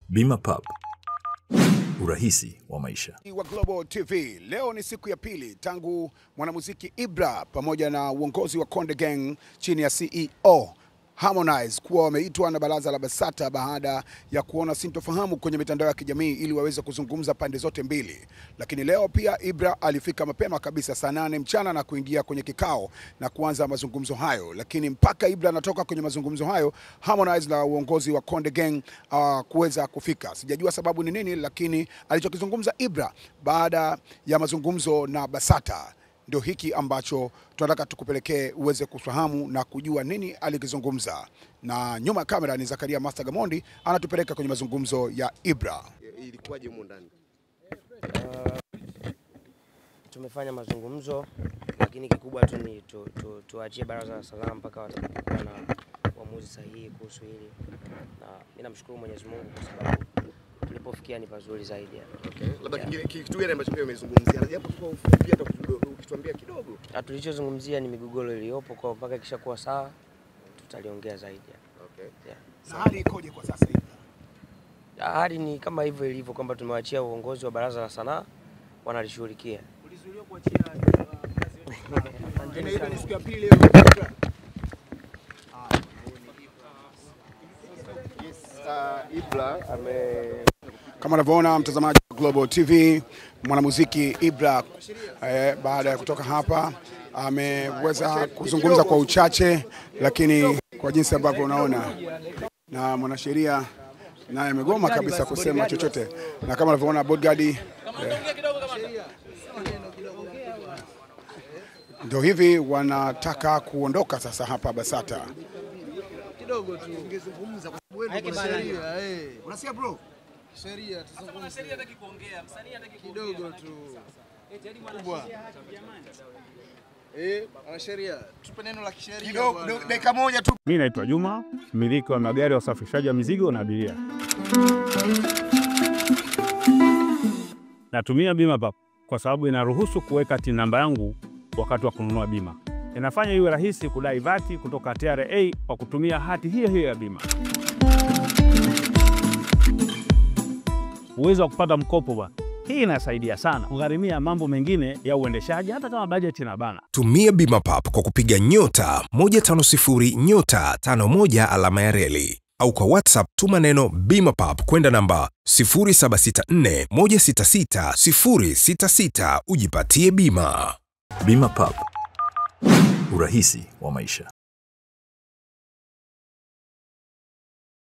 Bima Pub, urahisi wa maisha. Wa Global TV, leo ni siku ya pili tangu mwanamuziki Ibra pamoja na uongozi wa Konde Gang chini ya CEO Harmonize kuwa wameitwa na baraza la BASATA baada ya kuona sintofahamu kwenye mitandao ya kijamii ili waweze kuzungumza pande zote mbili. Lakini leo pia Ibra alifika mapema kabisa saa 8 mchana na kuingia kwenye kikao na kuanza mazungumzo hayo. Lakini mpaka Ibra anatoka kwenye mazungumzo hayo, Harmonize na uongozi wa Konde Gang kuweza kufika. Sijajua sababu ni nini, lakini alichokizungumza Ibra baada ya mazungumzo na BASATA ndio hiki ambacho tunataka tukupelekee uweze kufahamu na kujua nini alikizungumza. Na nyuma ya kamera ni Zakaria Master Gamondi anatupeleka kwenye mazungumzo ya Ibra. Ilikuwaje huko ndani? Tumefanya mazungumzo, lakini kikubwa tu ni tuachie baraza la salama mpaka watakapokuwa na uamuzi sahihi kuhusu hili. Na mimi namshukuru Mwenyezi Mungu kwa sababu tulipofikia ni pazuri zaidi. Okay. Labda kitu gani ambacho pia umezungumzia? Japo kwa ufupi hata ukituambia kidogo. Tulichozungumzia ni migogoro iliyopo, kwa mpaka kishakuwa sawa tutaliongea zaidi. Okay. Yeah. Na hali ikoje kwa sasa hivi? Hali ni kama hivyo ilivyo, kwamba tumewachia uongozi wa baraza la sanaa wanalishughulikia. Ulizuiliwa kuachia kazi. Ni siku ya pili leo. Ibra kama unavyoona mtazamaji wa Global TV, mwanamuziki Ibra baada ya kutoka hapa ameweza kuzungumza kwa uchache, lakini kwa jinsi ambavyo unaona, na mwanasheria naye amegoma kabisa kusema chochote, na kama unavyoona bodyguard ndio hivi wanataka kuondoka sasa hapa BASATA. Kidogo tu ungezungumza kwa sababu wewe ni sheria. Unasikia bro? Sheria tuzungumze. Sheria hataki kuongea, msanii hataki kuongea. Kidogo tu. Kubwa. Ana sheria. Tupe neno la kisheria. Kidogo dakika moja tu. Mimi naitwa Juma, mmiliki wa magari ya usafirishaji wa mizigo na abiria. Natumia Bima Pub kwa sababu inaruhusu kuweka TIN namba yangu wakati wa kununua bima. Inafanya iwe rahisi kudai vati kutoka TRA kwa kutumia hati hiyo hiyo ya bima. Uwezo wa kupata mkopo bwana. Hii inasaidia sana kugharimia mambo mengine ya uendeshaji hata kama bajeti inabana. Tumia Bima Pub kwa kupiga *150*51 alama ya reli. Au kwa WhatsApp tuma neno Bima Pub kwenda namba 0764166066 ujipatie bima. Bima Pub, urahisi wa maisha.